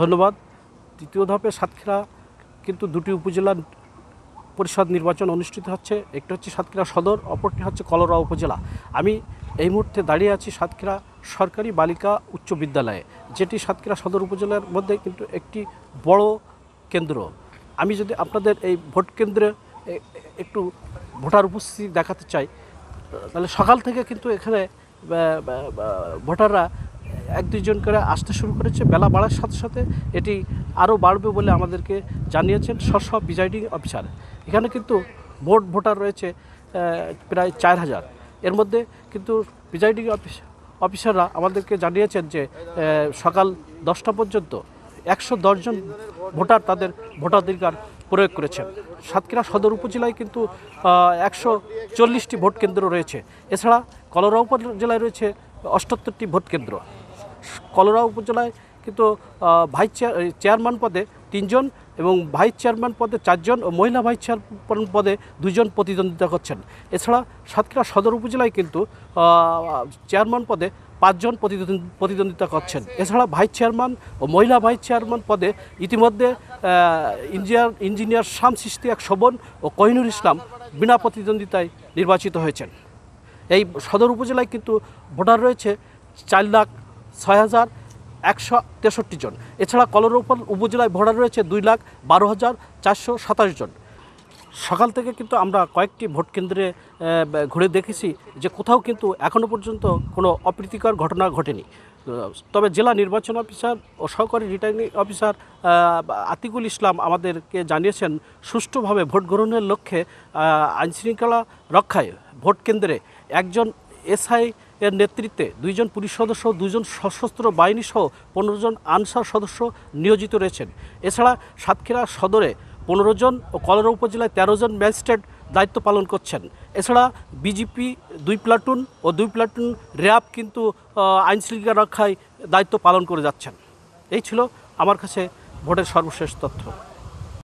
ধন্যবাদ। তৃতীয় ধাপে সাতক্ষীরা কিন্তু দুটি উপজেলা পরিষদ নির্বাচন অনুষ্ঠিত হচ্ছে। একটি হচ্ছে সাতক্ষীরা সদর, অপরটি হচ্ছে কলরা উপজেলা। আমি এই মুহূর্তে দাঁড়িয়ে আছি সাতক্ষীরা সরকারি বালিকা উচ্চ বিদ্যালয়ে, যেটি সাতক্ষীরা সদর উপজেলার মধ্যে কিন্তু একটি বড় কেন্দ্র। আমি যদি আপনাদের এই ভোট কেন্দ্রে একটু ভোটার উপস্থিতি দেখাতে চাই, তাহলে সকাল থেকে কিন্তু এখানে ভোটাররা এক দুইজন করে আসতে শুরু করেছে। বেলা বাড়ার সাথে সাথে এটি আরও বাড়বে বলে আমাদেরকে জানিয়েছেন স্ব প্রিজাইডিং অফিসার। এখানে কিন্তু ভোটার রয়েছে প্রায় 4000। এর মধ্যে কিন্তু প্রিজাইডিং অফিসাররা আমাদেরকে জানিয়েছেন যে সকাল 10টা পর্যন্ত 110 জন ভোটার তাদের ভোটাধিকার প্রয়োগ করেছেন। সাতক্ষীরা সদর উপজেলায় কিন্তু 140টি ভোট কেন্দ্র রয়েছে। এছাড়া কলরা উপজেলায় রয়েছে 78টি ভোট কেন্দ্র। কলরা উপজেলায় কিন্তু ভাইস চেয়ারম্যান পদে 3 জন এবং ভাইস চেয়ারম্যান পদে 4 জন ও মহিলা ভাইস চেয়ারম্যান পদে 2 জন প্রতিদ্বন্দ্বিতা করছেন। এছাড়া সাতক্ষীরা সদর উপজেলায় কিন্তু চেয়ারম্যান পদে 5 জন প্রতিদ্বন্দ্বিতা করছেন। এছাড়া ভাইস চেয়ারম্যান ও মহিলা ভাইস চেয়ারম্যান পদে ইতিমধ্যে ইঞ্জিনিয়ার শামস ইশতিয়াক শোভন ও কোহিনুর ইসলাম বিনা প্রতিদ্বন্দ্বিতায় নির্বাচিত হয়েছেন। এই সদর উপজেলায় কিন্তু ভোটার রয়েছে 4,06,163 জন। এছাড়া কলরা উপজেলায় ভোটার রয়েছে 2,12,427 জন। সকাল থেকে কিন্তু আমরা কয়েকটি ভোট কেন্দ্রে ঘুরে দেখেছি যে কোথাও কিন্তু এখনও পর্যন্ত কোনো অপ্রীতিকর ঘটনা ঘটেনি। তবে জেলা নির্বাচন অফিসার ও সহকারী রিটার্নিং অফিসার আতিকুল ইসলাম আমাদেরকে জানিয়েছেন সুষ্ঠুভাবে ভোট গ্রহণের লক্ষ্যে আইনশৃঙ্খলা রক্ষায় ভোট কেন্দ্রে একজন এসআই এর নেতৃত্বে 2 জন পুলিশ সদস্য, 2 জন সশস্ত্র বাহিনী সহ 15 জন আনসার সদস্য নিয়োজিত রয়েছেন। এছাড়া সাতক্ষীরা সদরে 15 জন ও কলরা উপজেলায় 13 জন ম্যাজিস্ট্রেট দায়িত্ব পালন করছেন। এছাড়া বিজিপি 2 প্লাটুন ও 2 প্লাটুন র্যাব কিন্তু আইনশৃঙ্খলা রক্ষায় দায়িত্ব পালন করে যাচ্ছেন। এই ছিল আমার কাছে ভোটের সর্বশেষ তথ্য।